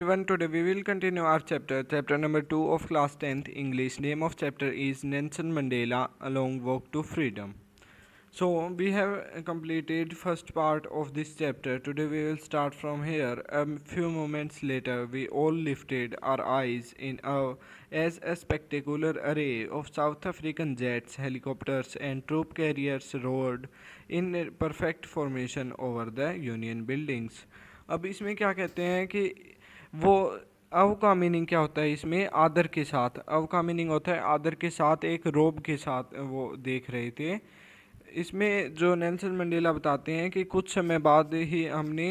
Everyone, today we will continue our chapter number 2 of class 10th English. Name of chapter is Nelson Mandela, A Long Walk to Freedom. So we have completed first part of this chapter. Today we will start from here. A few moments later, we all lifted our eyes in awe as a spectacular array of South African jets, helicopters, and troop carriers roared in perfect formation over the Union buildings. अब इसमें क्या कहते हैं कि वो अव का meaning क्या होता है इसमें आदर के साथ अव का मीनिंग होता है आदर के साथ एक रोब के साथ वो देख रहे थे। इसमें जो नेल्सन मंडेला बताते हैं कि कुछ समय बाद ही हमने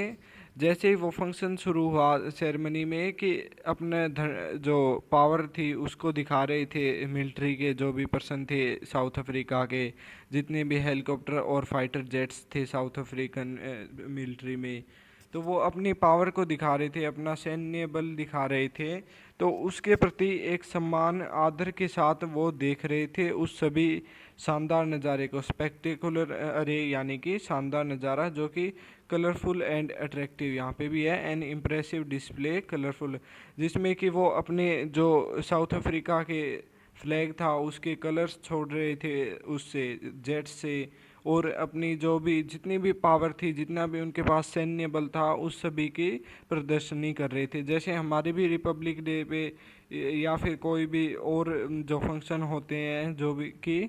जैसे ही वो फंक्शन शुरू हुआ सेरेमनी में कि अपने जो पावर थी उसको दिखा रहे थे मिलिट्री के जो भी पर्सन थे साउथ अफ्रीका के जितने भी हेलीकॉप्टर और फाइटर जेट्स थे साउथ अफ्रीकन मिलिट्री में तो वो अपनी पावर को दिखा रहे थे अपना सैन्य बल दिखा रहे थे। तो उसके प्रति एक सम्मान आदर के साथ वो देख रहे थे उस सभी शानदार नज़ारे को स्पेक्टेकुलर अरे यानी कि शानदार नज़ारा जो कि कलरफुल एंड अट्रैक्टिव यहाँ पे भी है एन इम्प्रेसिव डिस्प्ले कलरफुल जिसमें कि वो अपने जो साउथ अफ्रीका के फ्लैग था उसके कलर्स छोड़ रहे थे उससे जेट से और अपनी जो भी जितनी भी पावर थी जितना भी उनके पास सैन्य बल था उस सभी की प्रदर्शनी कर रहे थे। जैसे हमारे भी रिपब्लिक डे पे या फिर कोई भी और जो फंक्शन होते हैं जो भी कि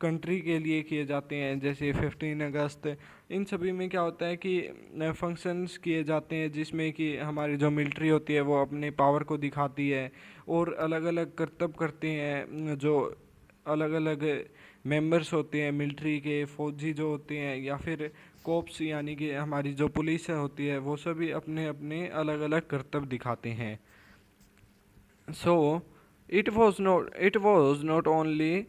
कंट्री के लिए किए जाते हैं जैसे 15 अगस्त इन सभी में क्या होता है कि फंक्शंस किए जाते हैं जिसमें कि हमारी जो मिलिट्री होती है वो अपने पावर को दिखाती है और अलग अलग करतब करते हैं जो अलग अलग मेंबर्स होते हैं मिलिट्री के फौजी जो होते हैं या फिर कोप्स यानी कि हमारी जो पुलिस होती है वो सभी अपने अपने अलग अलग करतब दिखाते हैं। So it was not only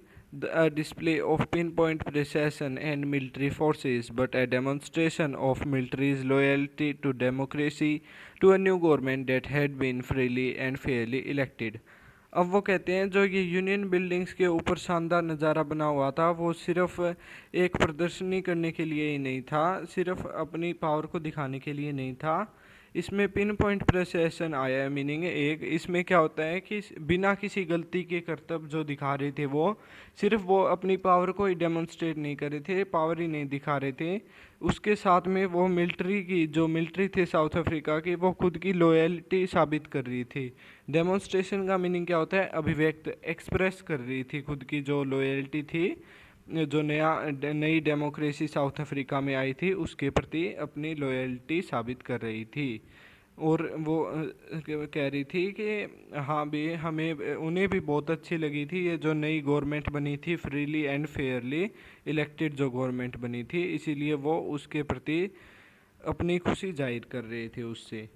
a display of pinpoint precision and military forces, but a demonstration of military's loyalty to democracy, to a new government that had been freely and fairly elected. अब वो कहते हैं जो ये union buildings के ऊपर शानदार नज़ारा बना हुआ था वो सिर्फ एक प्रदर्शनी करने के लिए ही नहीं था सिर्फ अपनी पावर को दिखाने के लिए नहीं था। इसमें पिन पॉइंट प्रेसेशन आया है मीनिंग एक इसमें क्या होता है कि बिना किसी गलती के करतब जो दिखा रहे थे वो सिर्फ वो अपनी पावर को ही डेमोन्स्ट्रेट नहीं कर रहे थे पावर ही नहीं दिखा रहे थे उसके साथ में वो मिलिट्री की जो मिलिट्री थे साउथ अफ्रीका की वो खुद की लॉयल्टी साबित कर रही थी। डेमोन्स्ट्रेशन का मीनिंग क्या होता है अभिव्यक्त एक्सप्रेस कर रही थी खुद की जो लॉयल्टी थी जो नई डेमोक्रेसी साउथ अफ्रीका में आई थी उसके प्रति अपनी लॉयल्टी साबित कर रही थी। और वो कह रही थी कि हाँ भी हमें उन्हें भी बहुत अच्छी लगी थी ये जो नई गवर्नमेंट बनी थी फ्रीली एंड फेयरली इलेक्टेड जो गवर्नमेंट बनी थी इसीलिए वो उसके प्रति अपनी खुशी जाहिर कर रहे थे उससे।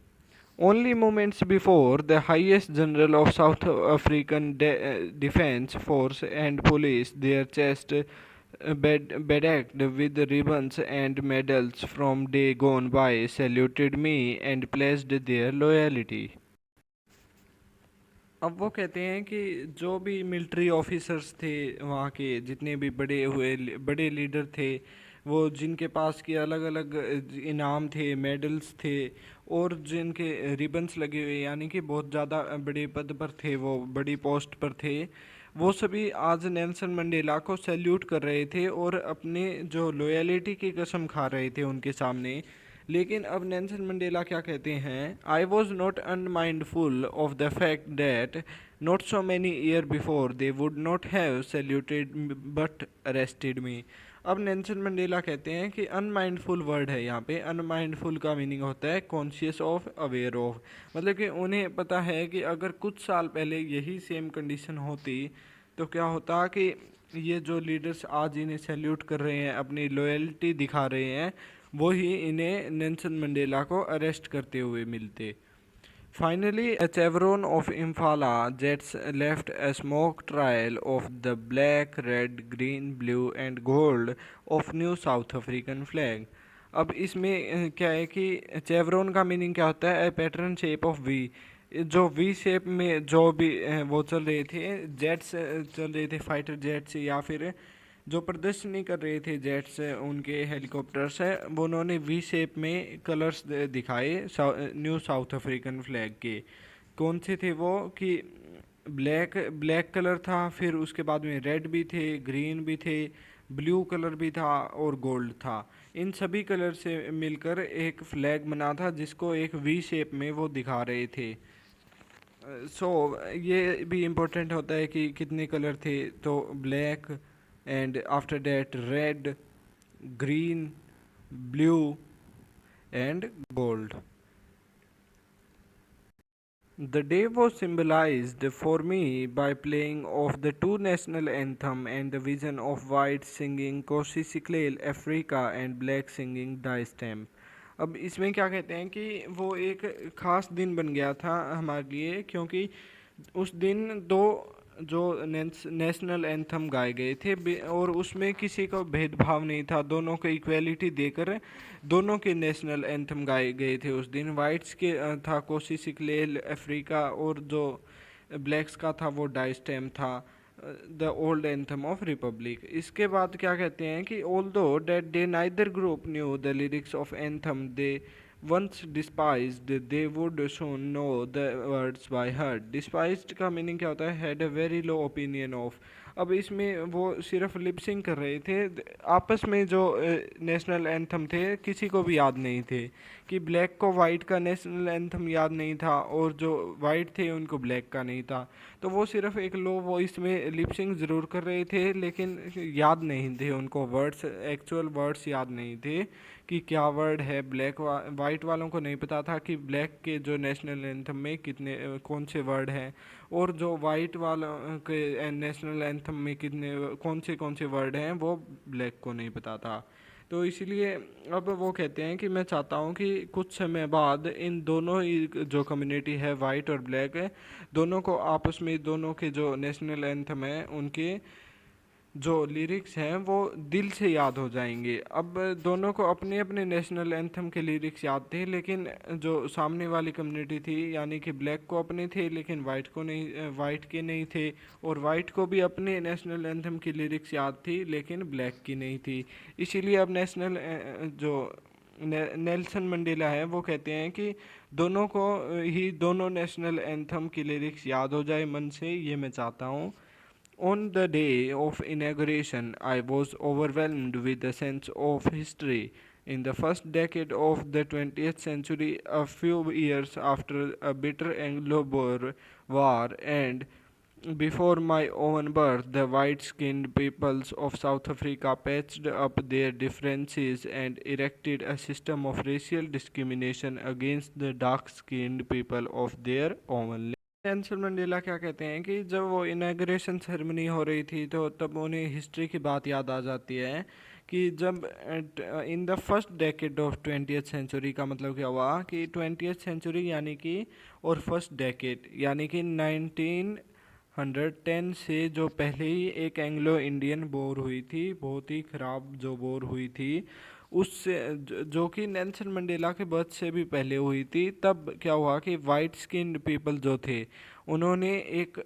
Only moments before, the highest general of South African Defense Force and Police, their chest bedecked with ribbons and medals from day gone by, saluted me and pledged their loyalty. अब वो कहते हैं कि जो भी मिलिट्री ऑफिसर्स थे वहाँ के जितने भी बड़े लीडर थे वो जिनके पास के अलग अलग इनाम थे मेडल्स थे और जिनके रिबन्स लगे हुए यानी कि बहुत ज़्यादा बड़े पद पर थे वो बड़ी पोस्ट पर थे वो सभी आज नेल्सन मंडेला को सैल्यूट कर रहे थे और अपने जो लॉयल्टी की कसम खा रहे थे उनके सामने। लेकिन अब नेल्सन मंडेला क्या कहते हैं I was not unmindful of the fact that not so many year before they would not have saluted but arrested me. अब नेल्सन मंडेला कहते हैं कि अनमाइंडफुल वर्ड है यहाँ पे अनमाइंडफुल का मीनिंग होता है कॉन्शियस ऑफ अवेयर ऑफ मतलब कि उन्हें पता है कि अगर कुछ साल पहले यही सेम कंडीशन होती तो क्या होता कि ये जो लीडर्स आज इन्हें सैल्यूट कर रहे हैं अपनी लॉयल्टी दिखा रहे हैं वो ही इन्हें नेल्सन मंडेला को अरेस्ट करते हुए मिलते। Finally, a chevron of Impala jets left a smoke trail of the black, red, green, blue and gold of new South African flag. अब इसमें क्या है कि चेवरोन का मीनिंग क्या होता है पैटर्न शेप ऑफ वी जो वी शेप में जो भी वो चल रहे थे जेट्स चल रहे थे फाइटर जेट्स या फिर जो प्रदर्शनी कर रहे थे जेट्स, उनके हेलीकॉप्टर्स हैं, वो उन्होंने वी शेप में कलर्स दिखाए न्यू साउथ अफ्रीकन फ्लैग के। कौन से थे वो कि ब्लैक ब्लैक कलर था, फिर उसके बाद में रेड भी थे, ग्रीन भी थे, ब्लू कलर भी था और गोल्ड था। इन सभी कलर से मिलकर एक फ्लैग बना था जिसको एक वी शेप में वो दिखा रहे थे। सो ये भी इम्पोर्टेंट होता है कि कितने कलर थे, तो black and after that red, green, blue and gold. The day was symbolized for me by playing of the two national anthem and the vision of white singing Kosi Siklel Africa and black singing Die Stamp. अब इसमें क्या कहते हैं कि वो एक ख़ास दिन बन गया था हमारे लिए, क्योंकि उस दिन दो जो नेशनल एंथम गाए गए थे और उसमें किसी का भेदभाव नहीं था, दोनों को इक्वलिटी देकर दोनों के नेशनल एंथम गाए गए थे उस दिन। वाइट्स के था कोसी सिकलेल अफ्रीका, और जो ब्लैक्स का था वो डाइस्टेम था, the old anthem of republic. इसके बाद क्या कहते हैं कि although that they neither group knew the lyrics of anthem they once despised they would soon know the words by heart. Despised का मीनिंग क्या होता है? had a very low opinion of. अब इसमें वो सिर्फ लिपसिंग कर रहे थे, आपस में जो नेशनल एंथम थे किसी को भी याद नहीं थे, कि ब्लैक को वाइट का नेशनल एंथम याद नहीं था और जो वाइट थे उनको ब्लैक का नहीं था। तो वो सिर्फ एक लो वॉइस में लिपसिंग ज़रूर कर रहे थे, लेकिन याद नहीं थे उनको वर्ड्स, एक्चुअल वर्ड्स याद नहीं थे कि क्या वर्ड है। वाइट वालों को नहीं पता था कि ब्लैक के जो नेशनल एंथम में कितने कौन से वर्ड हैं, और जो वाइट वालों के नेशनल एंथम में कितने कौन से वर्ड हैं वो ब्लैक को नहीं पता था। तो इसलिए अब वो कहते हैं कि मैं चाहता हूँ कि कुछ समय बाद इन दोनों ही जो कम्युनिटी है वाइट और ब्लैक है, दोनों को आपस में दोनों के जो नेशनल एंथम है उनके जो लिरिक्स हैं वो दिल से याद हो जाएंगे। अब दोनों को अपने अपने नेशनल एंथम के लिरिक्स याद थे, लेकिन जो सामने वाली कम्युनिटी थी यानी कि ब्लैक को अपने थे लेकिन वाइट को नहीं, वाइट के नहीं थे, और वाइट को भी अपने नेशनल एंथम की लिरिक्स याद थी लेकिन ब्लैक की नहीं थी। इसीलिए अब जो नेल्सन मंडेला है वो कहते हैं कि दोनों को ही दोनों नेशनल एंथम की लिरिक्स याद हो जाए मन से, ये मैं चाहता हूँ। On the day of inauguration, I was overwhelmed with a sense of history. In the first decade of the 20th century, a few years after a bitter Anglo-Boer war and before my own birth, the white-skinned peoples of South Africa patched up their differences and erected a system of racial discrimination against the dark-skinned people of their own land. Nelson Mandela क्या कहते हैं कि जब वो inauguration ceremony हो रही थी तो तब उन्हें हिस्ट्री की बात याद आ जाती है कि जब in the first decade of 20th century का मतलब क्या हुआ कि 20th सेंचुरी यानी कि और फर्स्ट डेकेड यानी कि 1910 से जो पहले ही एक एंग्लो इंडियन वॉर हुई थी, बहुत ही ख़राब जो वॉर हुई थी, उससे जो कि नेल्सन मंडेला के बर्थ से भी पहले हुई थी, तब क्या हुआ कि वाइट स्किन्ड पीपल जो थे उन्होंने एक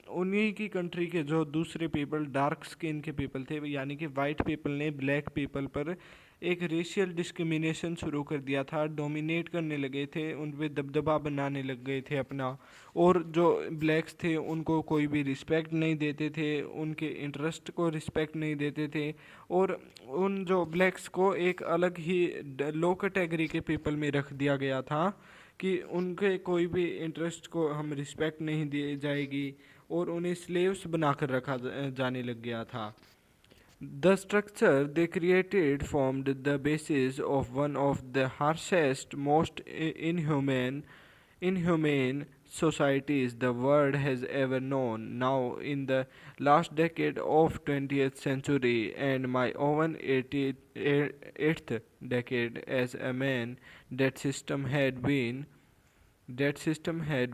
उन्हीं की कंट्री के जो दूसरे पीपल डार्क स्किन के पीपल थे यानी कि वाइट पीपल ने ब्लैक पीपल पर एक रेशियल डिस्क्रिमिनेशन शुरू कर दिया था, डोमिनेट करने लगे थे, उन पर दबदबा बनाने लग गए थे अपना, और जो ब्लैक्स थे उनको कोई भी रिस्पेक्ट नहीं देते थे, उनके इंटरेस्ट को रिस्पेक्ट नहीं देते थे, और उन जो ब्लैक्स को एक अलग ही लो कैटेगरी के पीपल में रख दिया गया था कि उनके कोई भी इंटरेस्ट को हम रिस्पेक्ट नहीं दी जाएगी, और उन्हें स्लेव्स बनाकर रखा जाने लग गया था। The structure they created formed the basis of one of the harshest, most inhumane societies the world has ever known. Now, in the last decade of 20th century and my own 88th decade as a man, that system had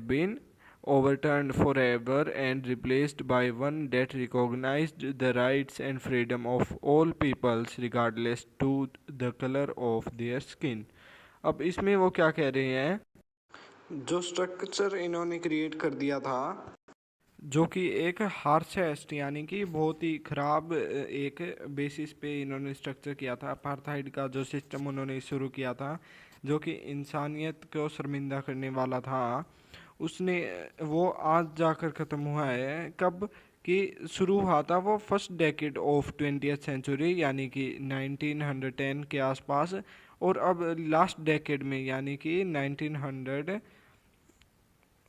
been overturned forever and replaced by one that recognized the rights and freedom of all peoples regardless to the color of their skin. अब इसमें वो क्या कह रहे हैं, जो structure इन्होंने create कर दिया था, जो कि एक हार्शेस्ट यानी कि बहुत ही ख़राब एक बेसिस पे इन्होंने स्ट्रक्चर किया था। अपार्थाइड का जो सिस्टम उन्होंने शुरू किया था, जो कि इंसानियत को शर्मिंदा करने वाला था, उसने वो आज जाकर ख़त्म हुआ है। कब कि शुरू हुआ था वो first decade of 20th century यानी कि 1910 के आसपास, और अब लास्ट डेकेड में यानी कि 1900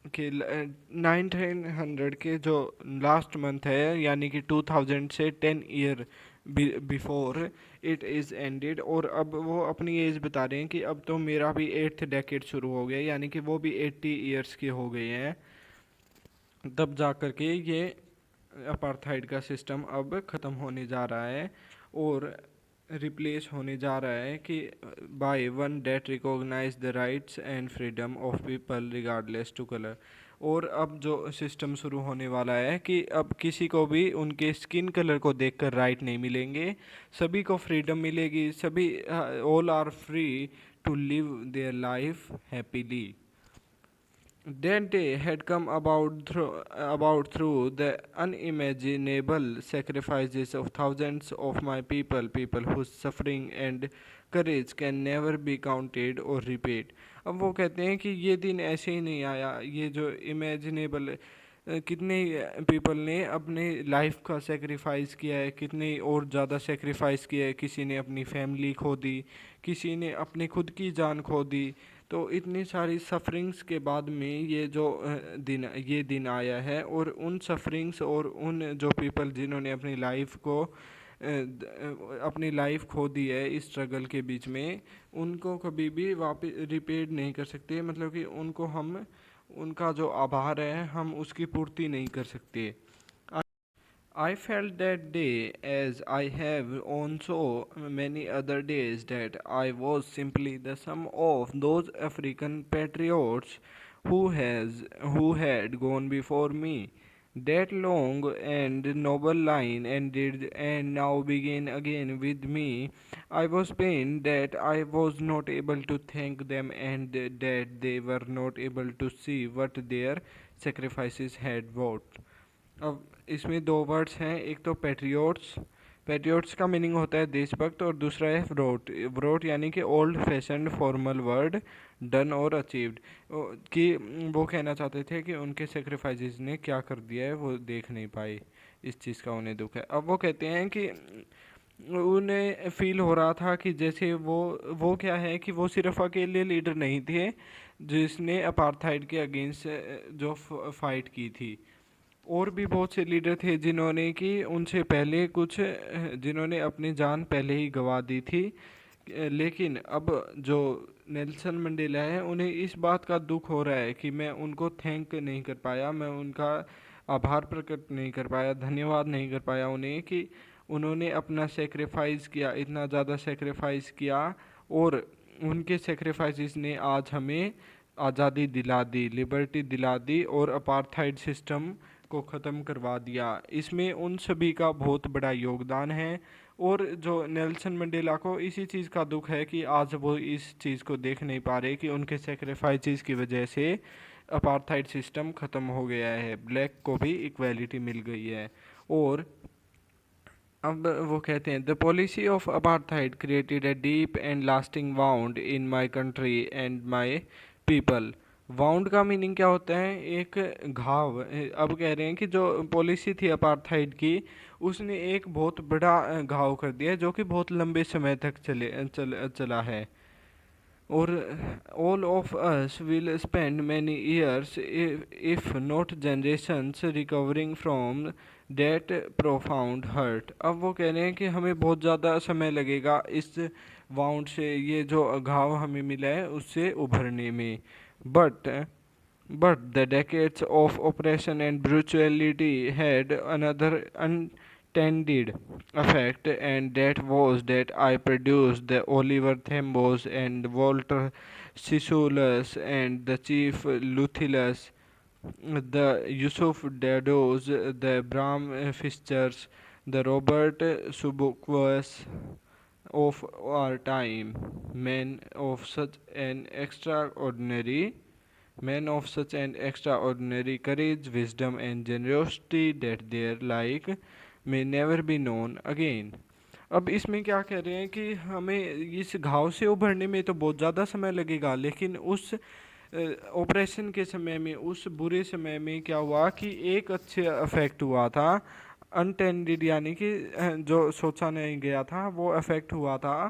के 1900 के जो लास्ट मंथ है यानी कि 2000 से 10 year before it is ended, और अब वो अपनी एज बता रहे हैं कि अब तो मेरा भी 8th डेकेड शुरू हो गया, यानी कि वो भी 80 ईयर्स के हो गए हैं। तब जा कर के ये अपार्थाइड का सिस्टम अब ख़त्म होने जा रहा है और रिप्लेस होने जा रहा है कि by one that recognise the rights and freedom of people regardless to colour. और अब जो सिस्टम शुरू होने वाला है कि अब किसी को भी उनके स्किन कलर को देखकर राइट नहीं मिलेंगे, सभी को फ्रीडम मिलेगी, सभी all are free to live their life happily. That day had come about through the unimaginable sacrifices of thousands of my people whose suffering and courage can never be counted or repaid. अब वो कहते हैं कि ये दिन ऐसे ही नहीं आया, ये जो इमेजिनेबल कितने पीपल ने अपने लाइफ का सेक्रीफाइस किया है, कितने और ज़्यादा सेक्रीफाइस किया है, किसी ने अपनी फैमिली खो दी, किसी ने अपनी खुद की जान खो दी। तो इतनी सारी सफरिंग्स के बाद में ये दिन आया है, और उन सफरिंग्स और उन जो पीपल जिन्होंने अपनी लाइफ खो दी है इस स्ट्रगल के बीच में, उनको कभी भी वापस रिपेड नहीं कर सकते, मतलब कि उनको हम उनका जो आभार है हम उसकी पूर्ति नहीं कर सकते। I felt that day, as I have on so many other days, that I was simply the sum of those African patriots who had gone before me. That long and noble line ended and now began again with me. I was pained that I was not able to thank them and that they were not able to see what their sacrifices had wrought. अब इसमें दो words हैं, एक तो patriots, patriots का meaning होता है देशभक्त, और दूसरा है व्रोट। व्रोट यानी कि old fashioned formal word done और अचीव्ड, कि वो कहना चाहते थे कि उनके सेक्रीफाइसेस ने क्या कर दिया है वो देख नहीं पाए, इस चीज़ का उन्हें दुख है। अब वो कहते हैं कि उन्हें फील हो रहा था कि जैसे वो क्या है कि वो सिर्फ अकेले लीडर नहीं थे जिसने अपार्थाइड के अगेंस्ट जो फाइट की थी, और भी बहुत से लीडर थे जिन्होंने कि उनसे पहले जिन्होंने अपनी जान पहले ही गंवा दी थी। लेकिन अब जो नेल्सन मंडेला है उन्हें इस बात का दुख हो रहा है कि मैं उनको थैंक नहीं कर पाया, मैं उनका आभार प्रकट नहीं कर पाया, धन्यवाद नहीं कर पाया उन्हें कि उन्होंने अपना सेक्रीफाइस किया, इतना ज़्यादा सेक्रीफाइस किया, और उनके सेक्रीफाइसेस ने आज हमें आज़ादी दिला दी, लिबर्टी दिला दी और अपार्थाइड सिस्टम को ख़त्म करवा दिया। इसमें उन सभी का बहुत बड़ा योगदान है, और जो नेल्सन मंडेला को इसी चीज़ का दुख है कि आज वो इस चीज़ को देख नहीं पा रहे कि उनके सेक्रीफाइसेस की वजह से अपार्थाइड सिस्टम ख़त्म हो गया है, ब्लैक को भी इक्वालिटी मिल गई है। और अब वो कहते हैं the policy of apartheid created a deep and lasting wound in my country and my people. Wound का मीनिंग क्या होता है? एक घाव। अब कह रहे हैं कि जो पॉलिसी थी अपार्थाइड की, उसने एक बहुत बड़ा घाव कर दिया जो कि बहुत लंबे समय तक चला है। और all of us will spend many years, if not generations, recovering from that profound hurt। अब वो कह रहे हैं कि हमें बहुत ज़्यादा समय लगेगा इस वाउंड से, ये जो घाव हमें मिला है उससे उभरने में। But the decades of oppression and brutality had another unintended effect, and that was that I produced the Oliver Thambos and Walter Sissoulus and the Chief Luthilus, the Yusuf Dados, the Bram Fischers, the Robert Subukwas of our time, men of such an extraordinary men of such an extraordinary courage, wisdom and generosity that their like may never be known again. अब इसमें क्या कह रहे हैं कि हमें इस घाव से उभरने में तो बहुत ज़्यादा समय लगेगा, लेकिन उस ऑपरेशन के समय में, उस बुरे समय में क्या हुआ कि एक अच्छे अफेक्ट हुआ था, अनटेंडेड, यानी कि जो सोचा नहीं गया था वो अफेक्ट हुआ था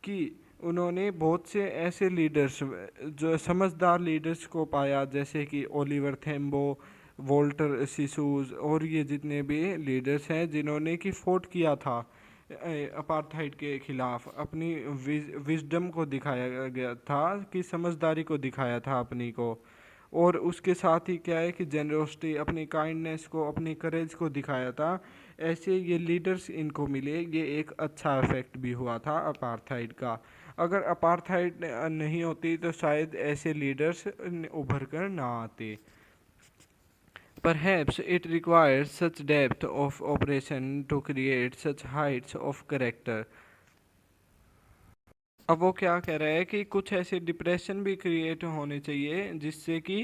कि उन्होंने बहुत से ऐसे लीडर्स, जो समझदार लीडर्स को पाया, जैसे कि ओलिवर थेम्बो, वोल्टर सिसूज और ये जितने भी लीडर्स हैं जिन्होंने कि फोर्ट किया था अपार्थाइड के खिलाफ, अपनी विजडम को दिखाया गया था, कि समझदारी को दिखाया था अपनी को, और उसके साथ ही क्या है कि जेनरोसिटी, अपनी काइंडनेस को, अपनी करेज को दिखाया था। ऐसे ये लीडर्स इनको मिले, ये एक अच्छा इफेक्ट भी हुआ था अपार्थाइड का। अगर अपार्थाइड नहीं होती तो शायद ऐसे लीडर्स उभर कर ना आते। Perhaps it requires such depth of operation to create such heights of character. अब वो क्या कह रहा है कि कुछ ऐसे डिप्रेशन भी क्रिएट होने चाहिए जिससे कि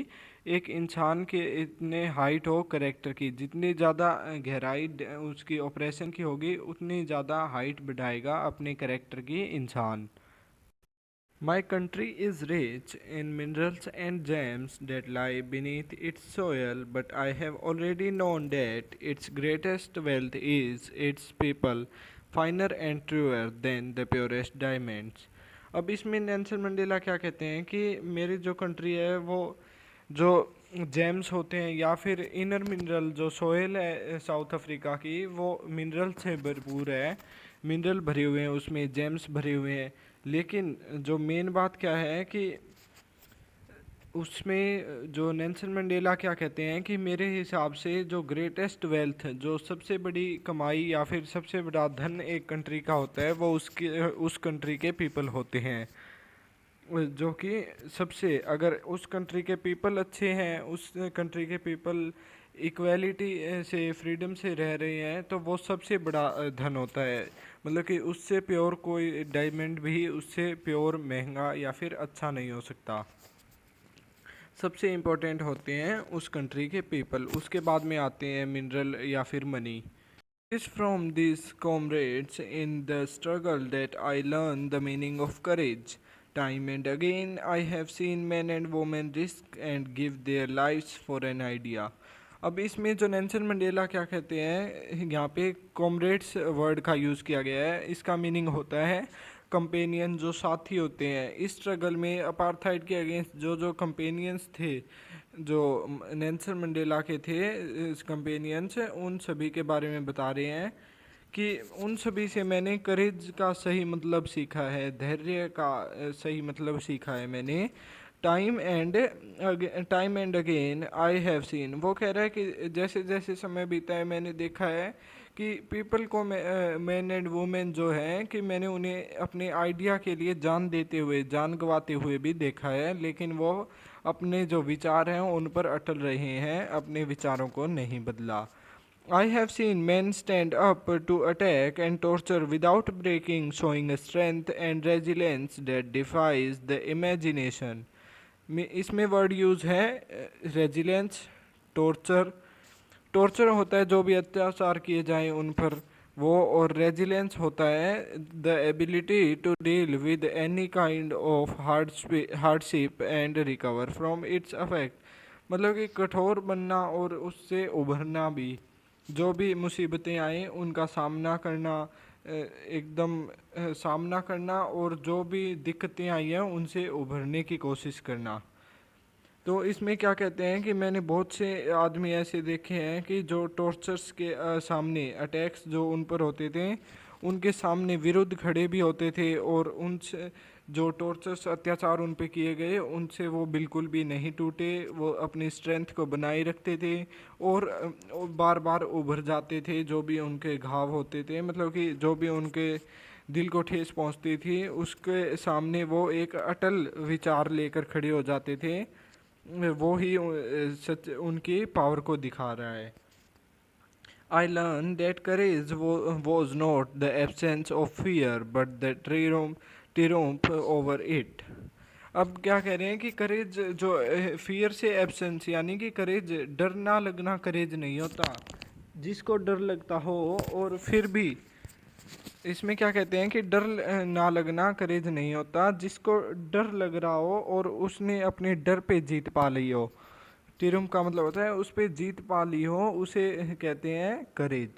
एक इंसान के इतने हाइट हो करेक्टर की, जितनी ज़्यादा गहराई उसकी ऑपरेशन की होगी उतनी ज़्यादा हाइट बढ़ाएगा अपने करेक्टर की इंसान। My country is rich in minerals and gems that lie beneath its soil, but I have already known that its greatest wealth is its people, finer and truer than the purest diamonds. अब इसमें Nelson Mandela क्या कहते हैं कि मेरी जो country है वो जो जेम्स होते हैं या फिर इनर मिनरल, जो सोयल है साउथ अफ्रीका की, वो मिनरल से भरपूर है, मिनरल भरे हुए हैं उसमें, जेम्स भरे हुए हैं। लेकिन जो मेन बात क्या है कि उसमें जो नेल्सन मंडेला क्या कहते हैं कि मेरे हिसाब से जो ग्रेटेस्ट वेल्थ, जो सबसे बड़ी कमाई या फिर सबसे बड़ा धन एक कंट्री का होता है, वो उसके उस कंट्री के पीपल होते हैं। जो कि सबसे, अगर उस कंट्री के पीपल अच्छे हैं, उस कंट्री के पीपल इक्वालिटी से, फ्रीडम से रह रहे हैं, तो वो सबसे बड़ा धन होता है। मतलब कि उससे प्योर कोई डायमंड भी उससे प्योर, महंगा या फिर अच्छा नहीं हो सकता। सबसे इम्पोर्टेंट होते हैं उस कंट्री के पीपल, उसके बाद में आते हैं मिनरल या फिर money. It is from these comrades in the struggle that I learn the meaning of courage. Time and again I have seen men and women risk and give their lives for an idea. अब इसमें जो Nelson Mandela क्या कहते हैं, यहाँ पे comrades word का use किया गया है, इसका मीनिंग होता है कंपेनियन, जो साथी होते हैं इस स्ट्रगल में अपार्थाइड के अगेंस्ट। जो जो कंपेनियंस थे, जो नेल्सन मंडेला के थे कंपेनियंस, उन सभी के बारे में बता रहे हैं कि उन सभी से मैंने करेज का सही मतलब सीखा है, धैर्य का सही मतलब सीखा है मैंने। Time and again I have seen, वो कह रहा है कि जैसे जैसे समय बीता है मैंने देखा है कि पीपल को, मैन एंड वुमेन जो हैं, कि मैंने उन्हें अपने आइडिया के लिए जान देते हुए, जान गंवाते हुए भी देखा है, लेकिन वो अपने जो विचार हैं उन पर अटल रहे हैं, अपने विचारों को नहीं बदला। I have seen men stand up to attack and torture without breaking, showing a strength and resilience that defies the imagination. इसमें वर्ड यूज़ है रेजिलेंस, टॉर्चर। टॉर्चर होता है जो भी अत्याचार किए जाएं उन पर वो, और रेजिलेंस होता है the ability to deal with any kind of hardship and recover from its affect. मतलब कि कठोर बनना और उससे उभरना भी, जो भी मुसीबतें आए उनका सामना करना, सामना करना, और जो भी दिक्कतें आई हैं उनसे उभरने की कोशिश करना। तो इसमें क्या कहते हैं कि मैंने बहुत से आदमी ऐसे देखे हैं कि जो टॉर्चर्स के सामने, अटैक्स जो उन पर होते थे उनके सामने विरुद्ध खड़े भी होते थे, और उनसे जो टॉर्चर्स, अत्याचार उन पे किए गए उनसे वो बिल्कुल भी नहीं टूटे, वो अपनी स्ट्रेंथ को बनाए रखते थे, और बार बार उभर जाते थे जो भी उनके घाव होते थे, मतलब कि जो भी उनके दिल को ठेस पहुंचती थी उसके सामने वो एक अटल विचार लेकर खड़े हो जाते थे। वो ही सच उनकी पावर को दिखा रहा है। I learned that courage was not the absence of fear but the triumph over it. अब क्या कह रहे हैं कि करेज जो फियर से एब्सेंस, यानी कि करेज डर ना लगना करेज नहीं होता, जिसको डर लगता हो और फिर भी, इसमें क्या कहते हैं कि डर ना लगना करेज नहीं होता, जिसको डर लग रहा हो और उसने अपने डर पे जीत पा ली हो। तिरुम का मतलब होता है उस पे जीत पा ली हो, उसे कहते हैं करेज।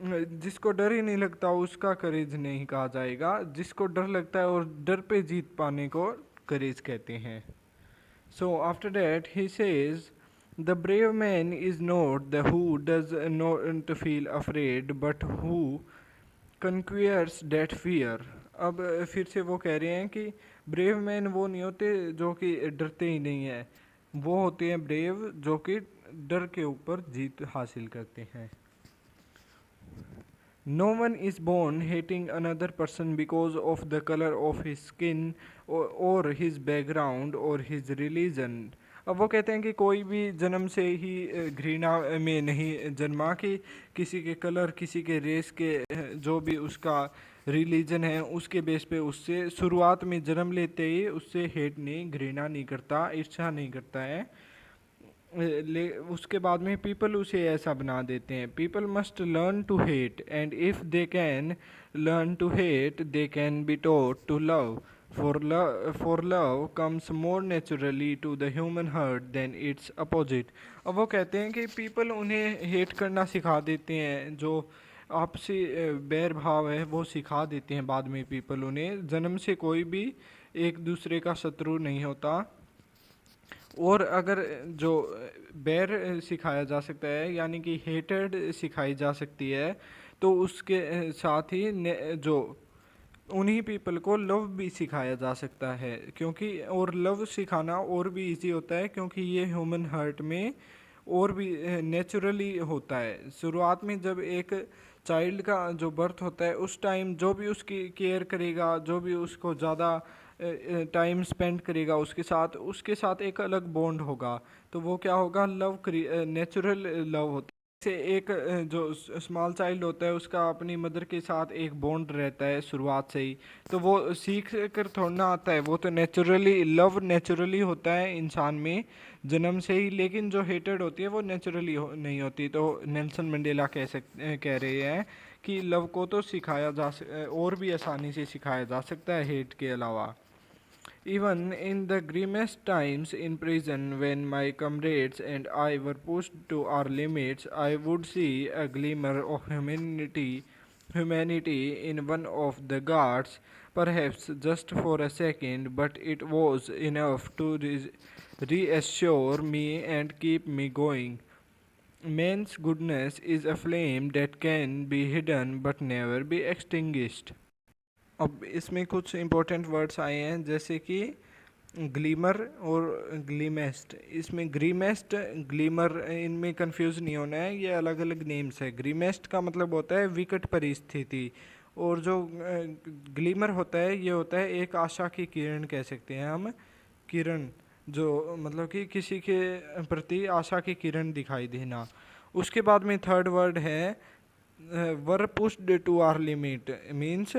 जिसको डर ही नहीं लगता उसका करेज नहीं कहा जाएगा, जिसको डर लगता है और डर पे जीत पाने को करेज कहते हैं। So after that he says, the brave man is not the who does not feel afraid, but who conquers that fear. अब फिर से वो कह रहे हैं कि ब्रेव मैन वो नहीं होते जो कि डरते ही नहीं है, वो होते हैं ब्रेव जो कि डर के ऊपर जीत हासिल करते हैं। No one is born hating another person because of the color of his skin or his background or his religion. अब वो कहते हैं कि कोई भी जन्म से ही घृणा में नहीं जन्मा कि किसी के कलर, किसी के रेस के, जो भी उसका रिलीजन है उसके बेस पे उससे शुरुआत में जन्म लेते ही उससे हेट नहीं, घृणा नहीं करता, ईर्ष्या नहीं करता है। उसके बाद में पीपल उसे ऐसा बना देते हैं। People must learn to hate and if they can learn to hate they can be taught to love, for love comes more naturally to the human heart than its opposite. अब वो कहते हैं कि पीपल उन्हें hate करना सिखा देते हैं, जो आपसी बैर भाव है वो सिखा देते हैं बाद में पीपल उन्हें। जन्म से कोई भी एक दूसरे का शत्रु नहीं होता, और अगर जो बैर सिखाया जा सकता है यानी कि हेटेड सिखाई जा सकती है, तो उसके साथ ही जो उन्हीं पीपल को लव भी सिखाया जा सकता है, क्योंकि और लव सिखाना और भी इजी होता है क्योंकि ये ह्यूमन हार्ट में और भी नेचुरली होता है। शुरुआत में जब एक चाइल्ड का जो बर्थ होता है उस टाइम जो भी उसकी केयर करेगा, जो भी उसको ज़्यादा टाइम स्पेंड करेगा उसके साथ एक अलग बॉन्ड होगा, तो वो क्या होगा, लव, नेचुरल लव होता है। से एक जो स्मॉल चाइल्ड होता है उसका अपनी मदर के साथ एक बॉन्ड रहता है शुरुआत से ही, तो वो सीख कर थोड़ा आता है, वो तो नेचुरली लव नेचुरली होता है इंसान में जन्म से ही, लेकिन जो हेटेड होती है वो नेचुरली नहीं होती। तो नेल्सन मंडेला कह रहे हैं कि लव को तो सिखाया और भी आसानी से सिखाया जा सकता है हेट के अलावा। Even in the grimmest times in prison, when my comrades and I were pushed to our limits, I would see a glimmer of humanity in one of the guards, perhaps just for a second, but it was enough to reassure me and keep me going. Man's goodness is a flame that can be hidden but never be extinguished. अब इसमें कुछ important words आए हैं जैसे कि glimmer और ग्लीमेस्ट। इसमें grimmest, glimmer, इनमें कंफ्यूज नहीं होना है, ये अलग अलग नेम्स है। ग्रीमेस्ट का मतलब होता है विकट परिस्थिति, और जो ग्लीमर होता है ये होता है एक आशा की किरण, कह सकते हैं हम, किरण, जो मतलब कि किसी के प्रति आशा की किरण दिखाई देना। उसके बाद में थर्ड वर्ड है were pushed to our limit, means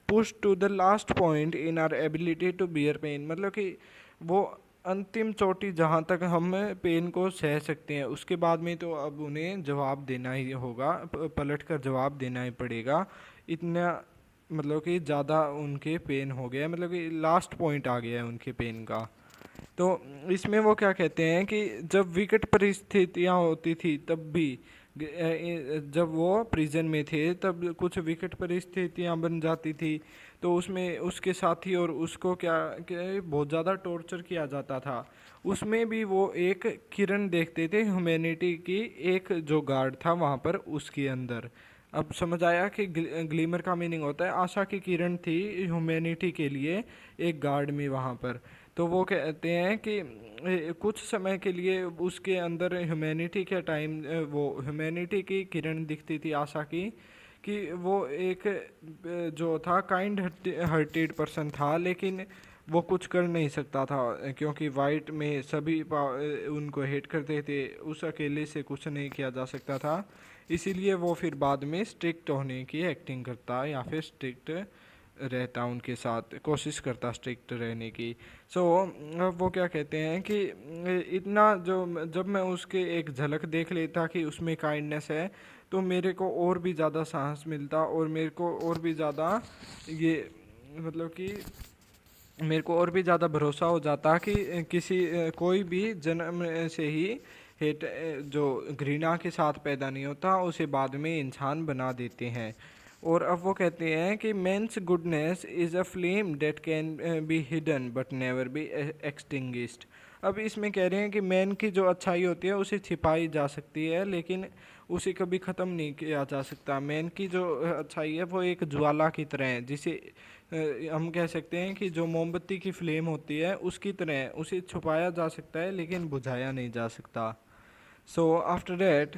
push to the last point in our ability to bear pain, मतलब कि वो अंतिम चोटी जहाँ तक हम पेन को सह सकते हैं, उसके बाद में तो अब उन्हें जवाब देना ही होगा, पलट कर जवाब देना ही पड़ेगा। इतना मतलब कि ज़्यादा उनके पेन हो गया, मतलब कि लास्ट पॉइंट आ गया है उनके पेन का। तो इसमें वो क्या कहते हैं कि जब विकट परिस्थितियाँ होती थी तब भी, जब वो प्रिजन में थे तब कुछ विकट परिस्थितियाँ बन जाती थी, तो उसमें उसके साथी और उसको क्या बहुत ज़्यादा टॉर्चर किया जाता था, उसमें भी वो एक किरण देखते थे ह्यूमैनिटी की, एक जो गार्ड था वहाँ पर उसके अंदर। अब समझ आया कि ग्लीमर का मीनिंग होता है आशा की किरण थी ह्यूमैनिटी के लिए एक गार्ड में वहाँ पर। तो वो कहते हैं कि कुछ समय के लिए उसके अंदर ह्यूमैनिटी के टाइम वो ह्यूमैनिटी की किरण दिखती थी आशा की, कि वो एक जो था काइंड हार्टेड पर्सन था, लेकिन वो कुछ कर नहीं सकता था क्योंकि वाइट में सभी उनको हेट करते थे, उस अकेले से कुछ नहीं किया जा सकता था, इसीलिए वो फिर बाद में स्ट्रिक्ट होने की एक्टिंग करता या फिर स्ट्रिक्ट रहता उनके साथ, कोशिश करता स्ट्रिक्ट रहने की। सो वो क्या कहते हैं कि इतना जो जब मैं उसके एक झलक देख लेता कि उसमें काइंडनेस है, तो मेरे को और भी ज़्यादा साहस मिलता और मेरे को और भी ज़्यादा ये मतलब कि मेरे को और भी ज़्यादा भरोसा हो जाता कि किसी कोई भी जन्म से ही हेट जो घृणा के साथ पैदा नहीं होता, उसे बाद में इंसान बना देते हैं। और अब वो कहते हैं कि men's goodness is a flame that can be hidden but never be extinguished. अब इसमें कह रहे हैं कि मैन की जो अच्छाई होती है उसे छिपाई जा सकती है, लेकिन उसे कभी ख़त्म नहीं किया जा सकता। मैन की जो अच्छाई है वो एक ज्वाला की तरह है, जिसे हम कह सकते हैं कि जो मोमबत्ती की फ्लेम होती है उसकी तरह, उसे छुपाया जा सकता है लेकिन बुझाया नहीं जा सकता। So after that,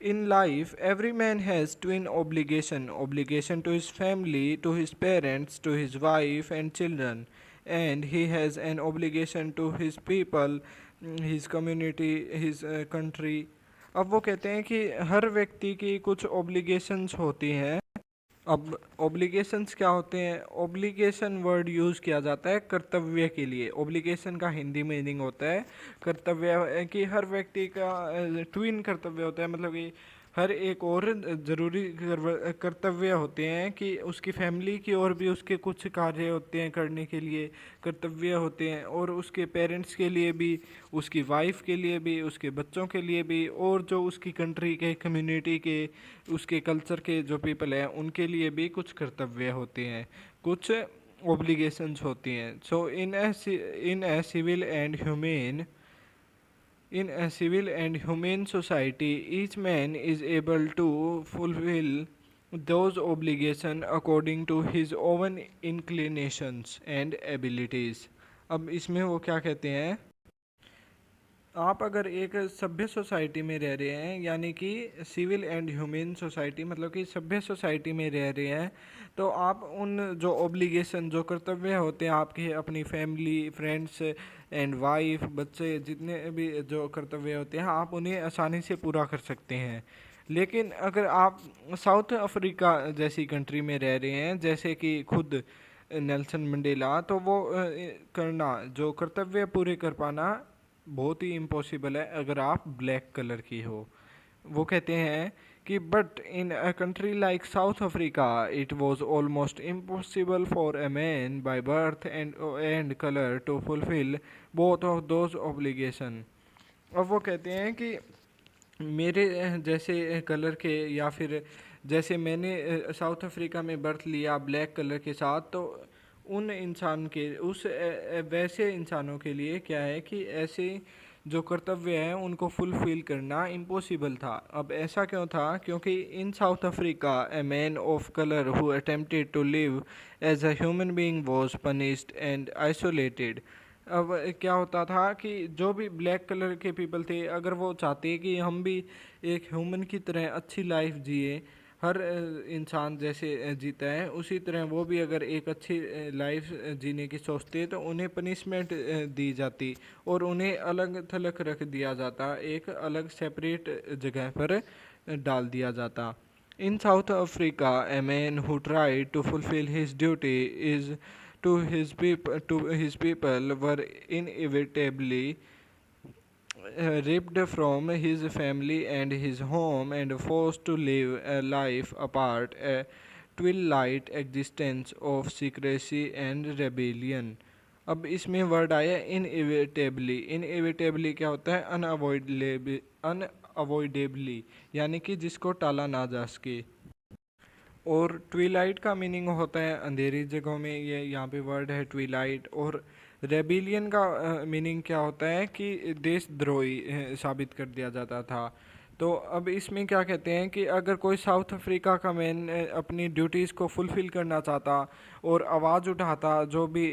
in life, every man has twin obligation to his family, to his parents, to his wife and children, and he has an obligation to his people, his community, his country. अब वो कहते हैं कि हर व्यक्ति की कुछ obligations होती हैं। अब ओब्लिगेशंस क्या होते हैं? ओब्लिगेशन वर्ड यूज़ किया जाता है कर्तव्य के लिए। ओब्लिगेशन का हिंदी मीनिंग होता है कर्तव्य, कि हर व्यक्ति का ट्विन कर्तव्य होता है, मतलब कि हर एक और ज़रूरी कर्तव्य होते हैं कि उसकी फैमिली की और भी उसके कुछ कार्य होते हैं करने के लिए, कर्तव्य होते हैं, और उसके पेरेंट्स के लिए भी, उसकी वाइफ के लिए भी, उसके बच्चों के लिए भी, और जो उसकी कंट्री के, कम्युनिटी के, उसके कल्चर के जो पीपल हैं उनके लिए भी कुछ कर्तव्य होते हैं, कुछ ओब्लिगेशंस होती हैं। So in a civil and humane In a civil and humane society, each man is able to fulfill those obligations according to his own inclinations and abilities. अब इसमें वो क्या कहते हैं, आप अगर एक सभ्य सोसाइटी में रह रहे हैं, यानी कि सिविल एंड ह्यूमन सोसाइटी, मतलब कि सभ्य सोसाइटी में रह रहे हैं, तो आप उन जो ओब्लिगेशन, जो कर्तव्य होते हैं आपके, अपनी फैमिली, फ्रेंड्स एंड वाइफ, बच्चे, जितने भी जो कर्तव्य होते हैं, आप उन्हें आसानी से पूरा कर सकते हैं। लेकिन अगर आप साउथ अफ्रीका जैसी कंट्री में रह रहे हैं, जैसे कि खुद नेल्सन मंडेला, तो वो करना, जो कर्तव्य पूरे कर पाना बहुत ही इम्पॉसिबल है अगर आप ब्लैक कलर की हो। वो कहते हैं कि but in a country like South Africa it was almost impossible for a man by birth and colour to fulfil both of those obligation. अब वो कहते हैं कि मेरे जैसे कलर के, या फिर जैसे मैंने साउथ अफ्रीका में बर्थ लिया ब्लैक कलर के साथ, तो उन इंसान के, उस वैसे इंसानों के लिए क्या है कि ऐसे जो कर्तव्य हैं उनको फुलफिल करना इम्पॉसिबल था। अब ऐसा क्यों था? क्योंकि in South Africa a man of colour who attempted to live as a human being was punished and isolated. अब क्या होता था कि जो भी ब्लैक कलर के पीपल थे, अगर वो चाहते कि हम भी एक ह्यूमन की तरह अच्छी लाइफ जिए, हर इंसान जैसे जीता है उसी तरह वो भी अगर एक अच्छी लाइफ जीने की सोचते, तो उन्हें पनिशमेंट दी जाती और उन्हें अलग थलग रख दिया जाता, एक अलग सेपरेट जगह पर डाल दिया जाता। In South Africa a man who tried to fulfil his duty is to his people were inevitably ripped from his family and his home and forced to live a life apart, a twilight existence of secrecy and rebellion. अब इसमें word आया inevitably. Inevitably क्या होता है? अनअवॉइडेबली, यानी कि जिसको टाला ना जा सके। और ट्विलाइट का मीनिंग होता है अंधेरी जगहों में, ये यहाँ पे वर्ड है ट्विलाइट। और रेबिलियन का मीनिंग क्या होता है कि देशद्रोही साबित कर दिया जाता था। तो अब इसमें क्या कहते हैं कि अगर कोई साउथ अफ्रीका का मैन अपनी ड्यूटीज़ को फुलफ़िल करना चाहता और आवाज़ उठाता, जो भी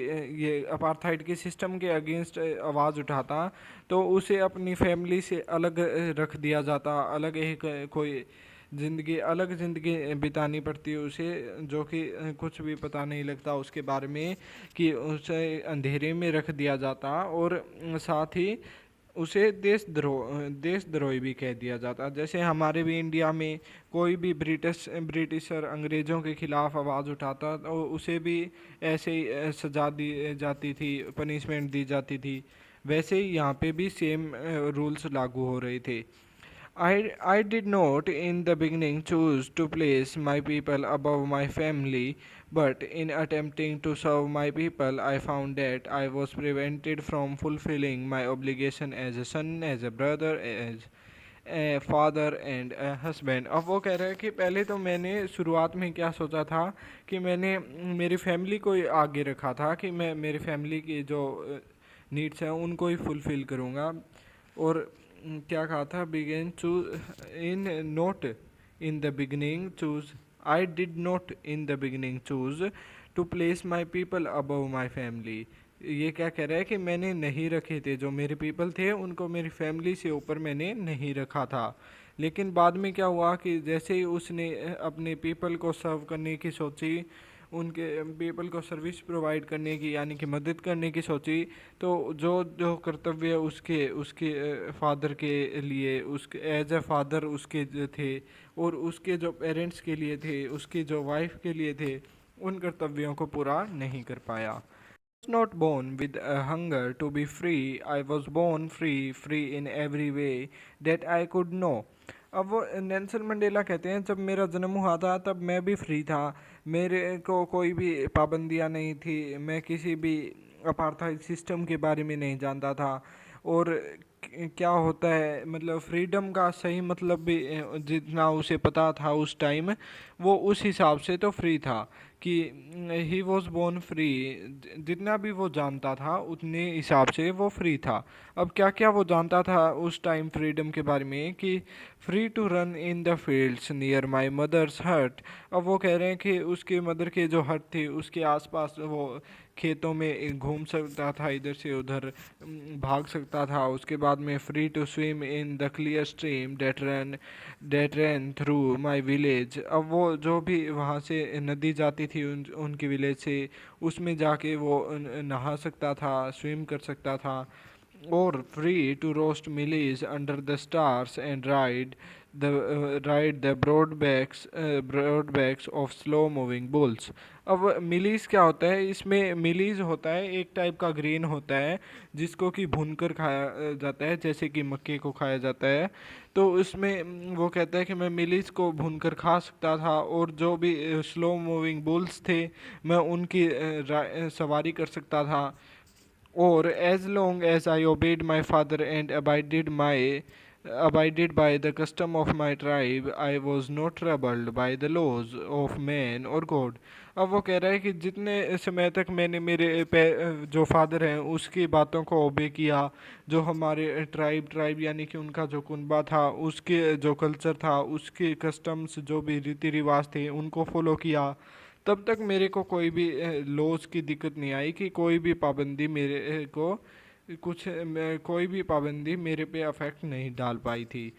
ये अपार्थाइड के सिस्टम के अगेंस्ट आवाज़ उठाता, तो उसे अपनी फैमिली से अलग रख दिया जाता, अलग एक कोई अलग ज़िंदगी बितानी पड़ती है उसे, जो कि कुछ भी पता नहीं लगता उसके बारे में, कि उसे अंधेरे में रख दिया जाता। और साथ ही उसे देशद्रोही भी कह दिया जाता। जैसे हमारे भी इंडिया में कोई भी ब्रिटिशर अंग्रेज़ों के ख़िलाफ़ आवाज़ उठाता तो उसे भी ऐसे ही सज़ा दी जाती थी, पनिशमेंट दी जाती थी। वैसे ही यहाँ पे भी सेम रूल्स लागू हो रहे थे। I did not in the beginning choose to place my people above my family, but in attempting to serve my people, I found that I was prevented from fulfilling my obligation as a son, as a brother, as a father and a husband। अब वो कह रहा है कि पहले तो मैंने शुरुआत में क्या सोचा था कि मैंने मेरी फैमिली को आगे रखा था कि मैं मेरी फैमिली की जो नीड्स हैं उनको ही फुलफ़िल करूँगा। और क्या कहा था, began choose in not in the beginning choose I did not in the beginning choose to place my people above my family. ये क्या कह रहा है कि मैंने नहीं रखे थे, जो मेरे पीपल थे उनको मेरी फैमिली से ऊपर मैंने नहीं रखा था। लेकिन बाद में क्या हुआ कि जैसे ही उसने अपने पीपल को सर्व करने की सोची, उनके पीपल को सर्विस प्रोवाइड करने की यानी कि मदद करने की सोची, तो जो जो कर्तव्य उसके उसके फादर के लिए उसके एज ए फादर उसके थे और उसके जो पेरेंट्स के लिए थे, उसकी जो वाइफ के लिए थे, उन कर्तव्यों को पूरा नहीं कर पाया। Was not born with a hunger to be free. I was born free, free in every way that I could know. अब वो नेल्सन मंडेला कहते हैं जब मेरा जन्म हुआ था तब मैं भी फ्री था, मेरे को कोई भी पाबंदियां नहीं थी, मैं किसी भी अपार्थाइड सिस्टम के बारे में नहीं जानता था। और क्या होता है मतलब फ्रीडम का सही मतलब भी जितना उसे पता था उस टाइम, वो उस हिसाब से तो फ्री था कि ही वॉज बोर्न फ्री। जितना भी वो जानता था उतने हिसाब से वो फ्री था। अब क्या क्या वो जानता था उस टाइम फ्रीडम के बारे में कि free to run in the fields near my mother's hut. अब वो कह रहे हैं कि उसके मदर के जो हट थे उसके आसपास वो खेतों में घूम सकता था, इधर से उधर भाग सकता था। उसके बाद में free to swim in the clear stream that run through my village. अब वो जो भी वहाँ से नदी जाती थी उनकी विलेज से, उसमें जाके वो नहा सकता था, स्विम कर सकता था। और free to roast mealies under the stars and ride the broad backs of slow moving bulls. अब मिलीज क्या होता है, इसमें मिलीज होता है एक टाइप का ग्रेन होता है जिसको कि भूनकर खाया जाता है, जैसे कि मक्के को खाया जाता है। तो उसमें वो कहता है कि मैं मिलीज को भूनकर खा सकता था और जो भी स्लो मूविंग बुल्स थे मैं उनकी सवारी कर सकता था। और as long as I obeyed my father and abided by the custom of my tribe, I was not troubled by the laws of man or God। अब वो कह रहा है कि जितने समय तक मैंने मेरे जो फादर हैं उसकी बातों को ओबे किया, जो हमारे ट्राइब यानी कि उनका जो कुनबा था उसके जो कल्चर था, उसके कस्टम्स जो भी रीति रिवाज थे उनको फॉलो किया, तब तक मेरे को कोई भी लॉज की दिक्कत नहीं आई कि कोई भी पाबंदी मेरे को कोई भी पाबंदी मेरे पे अफेक्ट नहीं डाल पाई थी।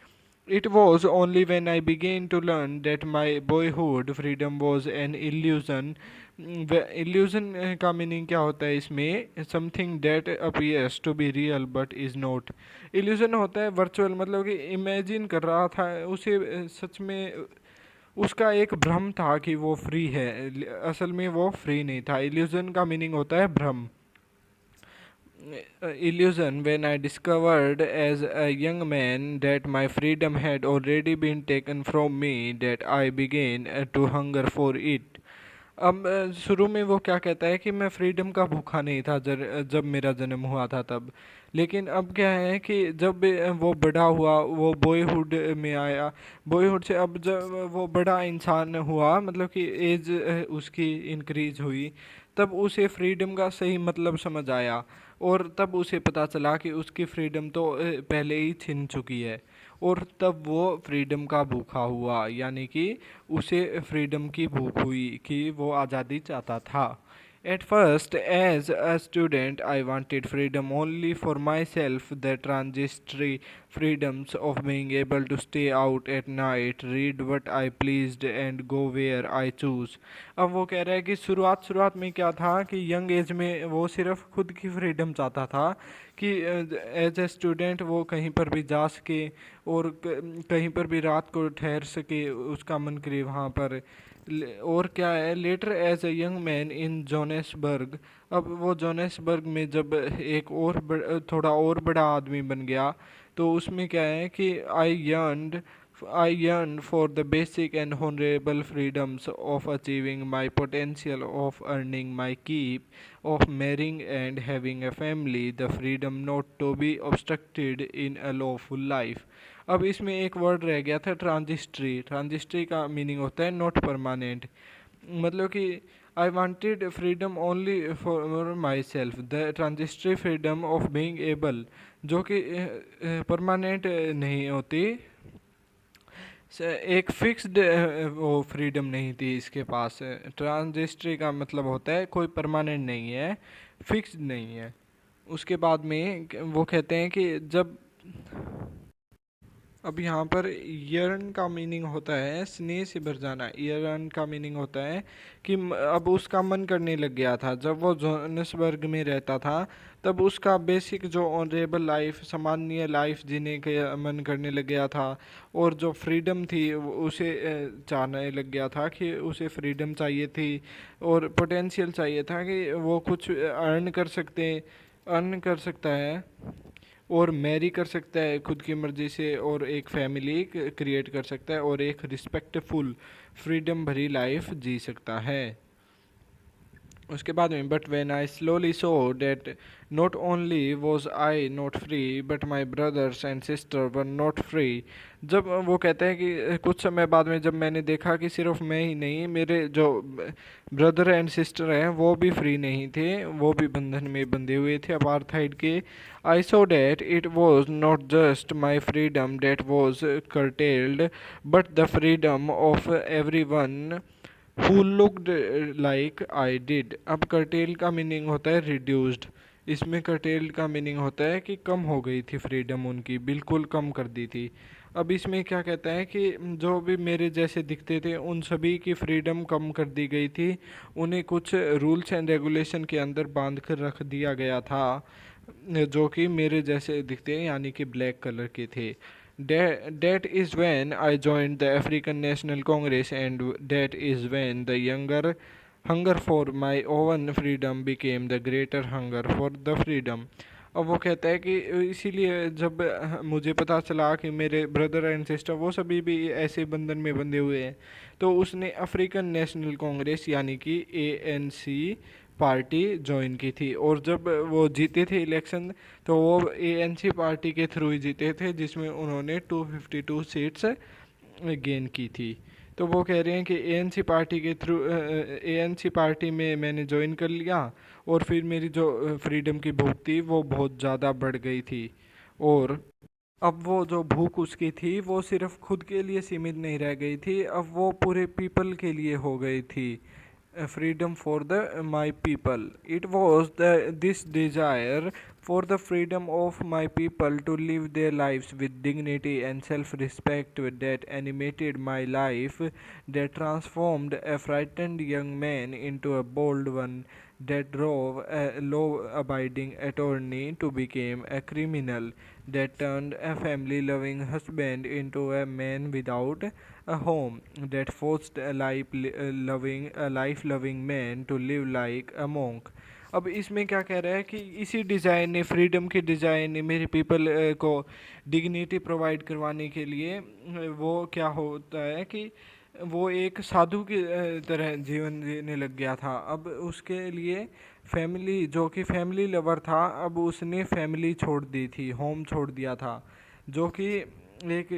It was only when I began to learn that my boyhood freedom was an illusion. Illusion का मीनिंग क्या होता है इसमें, something that appears to be real but is not. Illusion होता है वर्चुअल, मतलब कि इमेजिन कर रहा था उसे सच में उसका एक भ्रम था कि वो फ्री है, असल में वो फ्री नहीं था। इल्यूजन का मीनिंग होता है भ्रम। Illusion when I discovered as a young man that my freedom had already been taken from me, that I began to hunger for it। अब शुरू में वो क्या कहता है कि मैं फ्रीडम का भूखा नहीं था जब मेरा जन्म हुआ था तब। लेकिन अब क्या है कि जब वो बड़ा हुआ, वो बॉयहुड में आया, बॉयहुड से अब जब वो बड़ा इंसान हुआ, मतलब कि एज उसकी इंक्रीज हुई, तब उसे फ्रीडम का सही मतलब समझ आया। और तब उसे पता चला कि उसकी फ्रीडम तो पहले ही छिन चुकी है। और तब वो फ्रीडम का भूखा हुआ, यानी कि उसे फ्रीडम की भूख हुई कि वो आज़ादी चाहता था। At first, as a student, I wanted freedom only for myself, the transitory freedoms of being able to stay out at night, read what I pleased and go where I choose. अब वो कह रहा है कि शुरुआत शुरुआत में क्या था कि यंग एज में वो सिर्फ खुद की फ्रीडम चाहता था कि एज ए स्टूडेंट वो कहीं पर भी जा सके और कहीं पर भी रात को ठहर सके, उसका मन करे वहाँ पर। और क्या है, later as a young man in Johannesburg, अब वो जोनेसबर्ग में जब एक और थोड़ा और बड़ा आदमी बन गया, तो उसमें क्या है कि I yearned for the basic and honorable freedoms of achieving my potential, of earning my keep, of marrying and having a family, the freedom not to be obstructed in a lawful life. अब इसमें एक word रह गया था, ट्रांजिस्ट्री। ट्रांजिस्ट्री का meaning होता है not permanent, मतलब कि I wanted freedom only for my self, the transitory freedom of being able, जो कि परमानेंट नहीं होती, एक फिक्स्ड वो फ्रीडम नहीं थी इसके पास। ट्रांजिस्ट्री का मतलब होता है कोई परमानेंट नहीं है, फिक्स्ड नहीं है। उसके बाद में वो कहते हैं कि जब, अब यहाँ पर यर्न का मीनिंग होता है स्नेह से भर जाना। यर्न का मीनिंग होता है कि अब उसका मन करने लग गया था, जब वो जोहान्सबर्ग में रहता था तब उसका बेसिक जो ऑनरेबल लाइफ, सामान्य लाइफ जीने का मन करने लग गया था, और जो फ्रीडम थी उसे चाहने लग गया था कि उसे फ्रीडम चाहिए थी, और पोटेंशियल चाहिए था कि वो कुछ अर्न कर सकता है और मैरी कर सकता है खुद की मर्ज़ी से, और एक फैमिली क्रिएट कर सकता है, और एक रिस्पेक्टफुल फ्रीडम भरी लाइफ जी सकता है। उसके बाद में, but when I slowly saw that not only was I not free but my brothers and sister were not free, जब वो कहते हैं कि कुछ समय बाद में जब मैंने देखा कि सिर्फ मैं ही नहीं, मेरे जो ब्रदर एंड सिस्टर हैं वो भी फ्री नहीं थे, वो भी बंधन में बंधे हुए थे अपार्थाइड के। I so that it was not just my freedom that was curtailed but the freedom of every one who looked like I did। अब curtail का मीनिंग होता है reduced, इसमें curtail का मीनिंग होता है कि कम हो गई थी फ्रीडम उनकी, बिल्कुल कम कर दी थी। अब इसमें क्या कहता है कि जो भी मेरे जैसे दिखते थे उन सभी की फ्रीडम कम कर दी गई थी, उन्हें कुछ रूल्स एंड रेगुलेशन के अंदर बांध कर रख दिया गया था, जो कि मेरे जैसे दिखते हैं, यानी कि ब्लैक कलर के थे। That is when I joined the African National Congress, and that is when the hunger for my own freedom became the greater hunger for the freedom। अब वो कहता है कि इसीलिए जब मुझे पता चला कि मेरे ब्रदर एंड सिस्टर वो सभी भी ऐसे बंधन में बंधे हुए हैं, तो उसने अफ्रीकन नेशनल कांग्रेस यानी कि ANC पार्टी ज्वाइन की थी। और जब वो जीते थे इलेक्शन, तो वो ANC पार्टी के थ्रू ही जीते थे, जिसमें उन्होंने 252 सीट्स गेन की थी। तो वो कह रहे हैं कि ANC पार्टी में मैंने ज्वाइन कर लिया, और फिर मेरी जो फ्रीडम की भूख थी वो बहुत ज़्यादा बढ़ गई थी, और अब वो जो भूख उसकी थी वो सिर्फ खुद के लिए सीमित नहीं रह गई थी, अब वो पूरे पीपल के लिए हो गई थी। Freedom for the my people, it was this desire for the freedom of my people to live their lives with dignity and self-respect that animated my life, that transformed a frightened young man into a bold one, that drove a law-abiding attorney to become a criminal, that turned a family-loving husband into a man without a home, that forced a life-loving man to live like a monk। अब इसमें क्या कह रहा है कि इसी design ने, freedom के डिज़ाइन ने मेरे पीपल को डिग्निटी प्रोवाइड करवाने के लिए वो क्या होता है कि वो एक साधु की तरह जीवन जीने लग गया था। अब उसके लिए फैमिली, जो कि फैमिली लवर था, अब उसने फैमिली छोड़ दी थी, होम छोड़ दिया था। जो कि एक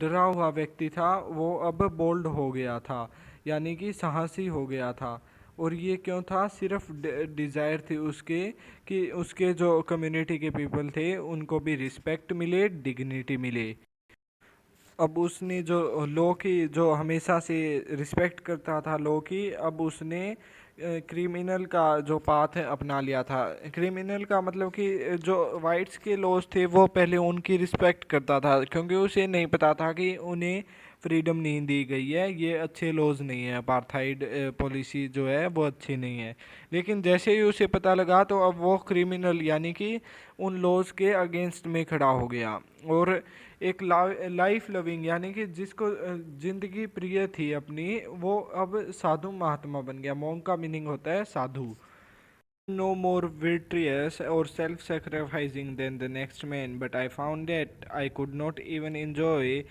डरा हुआ व्यक्ति था, वो अब बोल्ड हो गया था, यानी कि साहसी हो गया था। और ये क्यों था? सिर्फ डिज़ायर थी उसके कि उसके जो कम्युनिटी के पीपल थे उनको भी रिस्पेक्ट मिले, डिग्निटी मिले। अब उसने जो लॉ की, जो हमेशा से रिस्पेक्ट करता था लॉ की, अब उसने क्रिमिनल का जो पाथ है अपना लिया था। क्रिमिनल का मतलब कि जो वाइट्स के लॉज थे वो पहले उनकी रिस्पेक्ट करता था, क्योंकि उसे नहीं पता था कि उन्हें फ्रीडम नहीं दी गई है, ये अच्छे लॉज नहीं है, अपार्थाइड पॉलिसी जो है वो अच्छी नहीं है। लेकिन जैसे ही उसे पता लगा तो अब वो क्रिमिनल यानी कि उन लॉज के अगेंस्ट में खड़ा हो गया, और एक लाइफ लविंग यानी कि जिसको जिंदगी प्रिय थी अपनी, वो अब साधु महात्मा बन गया। मॉन्क का मीनिंग होता है साधु। No more virtuous or self sacrificing than the next man, but I found that I could not even enjoy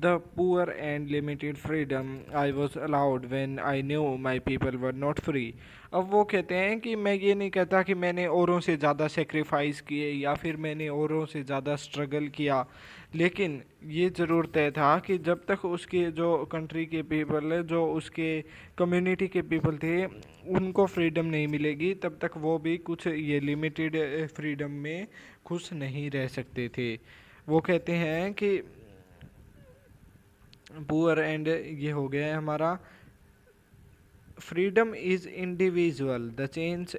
the poor and limited freedom I was allowed when I knew my people were not free. अब वो कहते हैं कि मैं ये नहीं कहता कि मैंने औरों से ज़्यादा सेक्रीफाइस किए या फिर मैंने औरों से ज़्यादा स्ट्रगल किया, लेकिन ये ज़रूर तय था कि जब तक उसके जो कंट्री के पीपल है, जो उसके कम्युनिटी के पीपल थे, उनको फ्रीडम नहीं मिलेगी, तब तक वो भी कुछ ये लिमिटेड फ्रीडम में खुश नहीं रह सकते थे। वो कहते हैं कि पुअर एंड ये हो गया है हमारा freedom is individual. The chains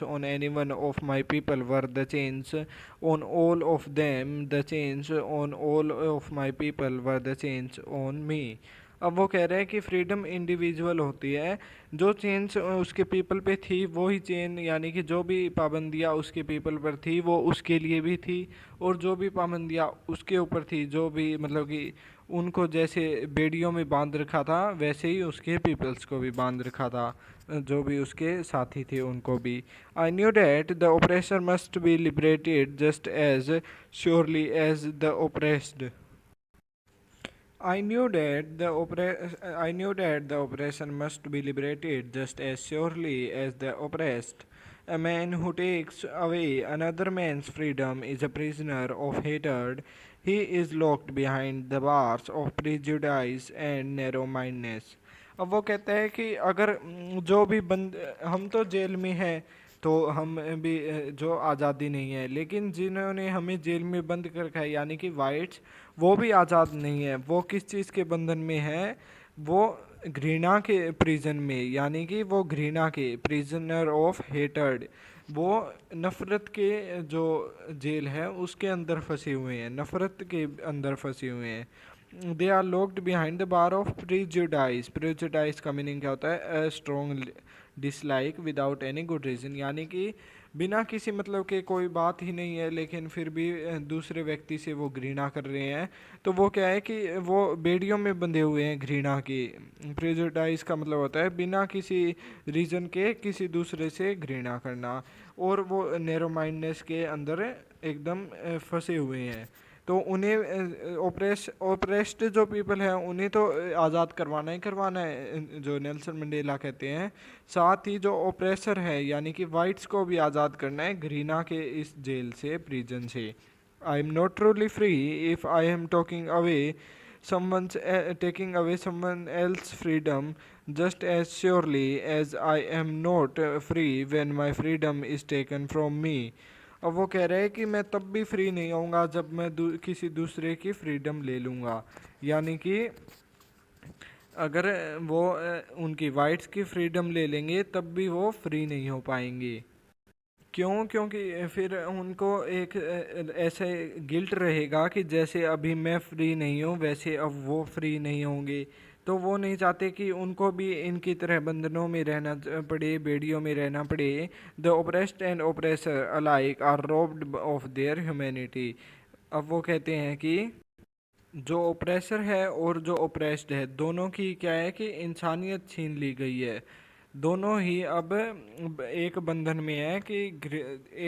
on any one of my people were the chains on all of them. The chains on all of my people were the chains on me. अब वो कह रहे हैं कि फ्रीडम इंडिविजुअल होती है, जो chains उसके पीपल पे थी वही चेन, यानी कि जो भी पाबंदियाँ उसके पीपल पर थी वो उसके लिए भी थी, और जो भी पाबंदियाँ उसके ऊपर थी, जो भी मतलब कि उनको जैसे बेड़ियों में बांध रखा था वैसे ही उसके पीपल्स को भी बांध रखा था, जो भी उसके साथी थे उनको भी। I knew that the oppressor must be liberated just as surely as the oppressed. I knew that the oppression must be liberated just as surely as the oppressed. A man who takes away another man's freedom is a prisoner of hatred. He is locked behind the bars of prejudice and narrow-mindedness. अब वो कहता है कि अगर जो भी बंद हम तो जेल में हैं, तो हम भी जो आज़ादी नहीं है, लेकिन जिन्होंने हमें जेल में बंद कर रखा है यानी कि वाइट्स, वो भी आज़ाद नहीं है। वो किस चीज़ के बंधन में है? वो घृणा के प्रिजन में, यानी कि वो घृणा के प्रिजनर ऑफ हेटर्ड, वो नफ़रत के जो जेल है उसके अंदर फंसे हुए हैं, नफ़रत के अंदर फंसे हुए हैं। They are locked behind the bar of prejudice. Prejudice का मीनिंग क्या होता है? Strong dislike without any good reason, यानी कि बिना किसी मतलब के कोई बात ही नहीं है लेकिन फिर भी दूसरे व्यक्ति से वो घृणा कर रहे हैं, तो वो क्या है कि वो बेड़ियों में बंधे हुए हैं घृणा की। प्रेजुडाइज का मतलब होता है बिना किसी रीज़न के किसी दूसरे से घृणा करना, और वो नैरो माइंडनेस के अंदर एकदम फंसे हुए हैं। तो उन्हें ओप्रेस्ड जो पीपल हैं उन्हें तो आज़ाद करवाना ही करवाना है, जो नेल्सन मंडेला कहते हैं। साथ ही जो ओप्रेसर है यानी कि वाइट्स को भी आज़ाद करना है घृणा के इस जेल से, प्रिजन से। I am not truly free if I am talking away someone's taking away someone else's freedom just as surely as I am not free when my freedom is taken from me. अब वो कह रहे हैं कि मैं तब भी free नहीं होऊंगा जब मैं किसी दूसरे की फ्रीडम ले लूँगा, यानी कि अगर वो उनकी वाइट्स की फ्रीडम ले लेंगे तब भी वो फ्री नहीं हो पाएंगे। क्यों? क्योंकि फिर उनको एक ऐसे गिल्ट रहेगा कि जैसे अभी मैं फ्री नहीं हूँ वैसे अब वो फ्री नहीं होंगे, तो वो नहीं चाहते कि उनको भी इनकी तरह बंधनों में रहना पड़े, बेड़ियों में रहना पड़े। The oppressed and oppressor alike are robbed of their humanity. अब वो कहते हैं कि जो ओप्रेसर है और जो ओप्रेस्ड है दोनों की क्या है कि इंसानियत छीन ली गई है। दोनों ही अब एक बंधन में है कि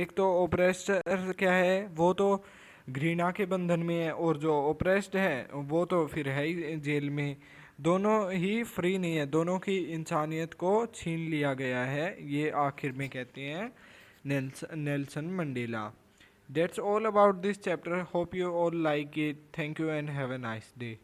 एक तो ओप्रेसर क्या है, वो तो घृणा के बंधन में है, और जो ओप्रेस्ड है वो तो फिर है ही जेल में। दोनों ही फ्री नहीं है, दोनों की इंसानियत को छीन लिया गया है, ये आखिर में कहते हैं Nelson Mandela. That's all about this chapter. Hope you all like it. Thank you and have a nice day.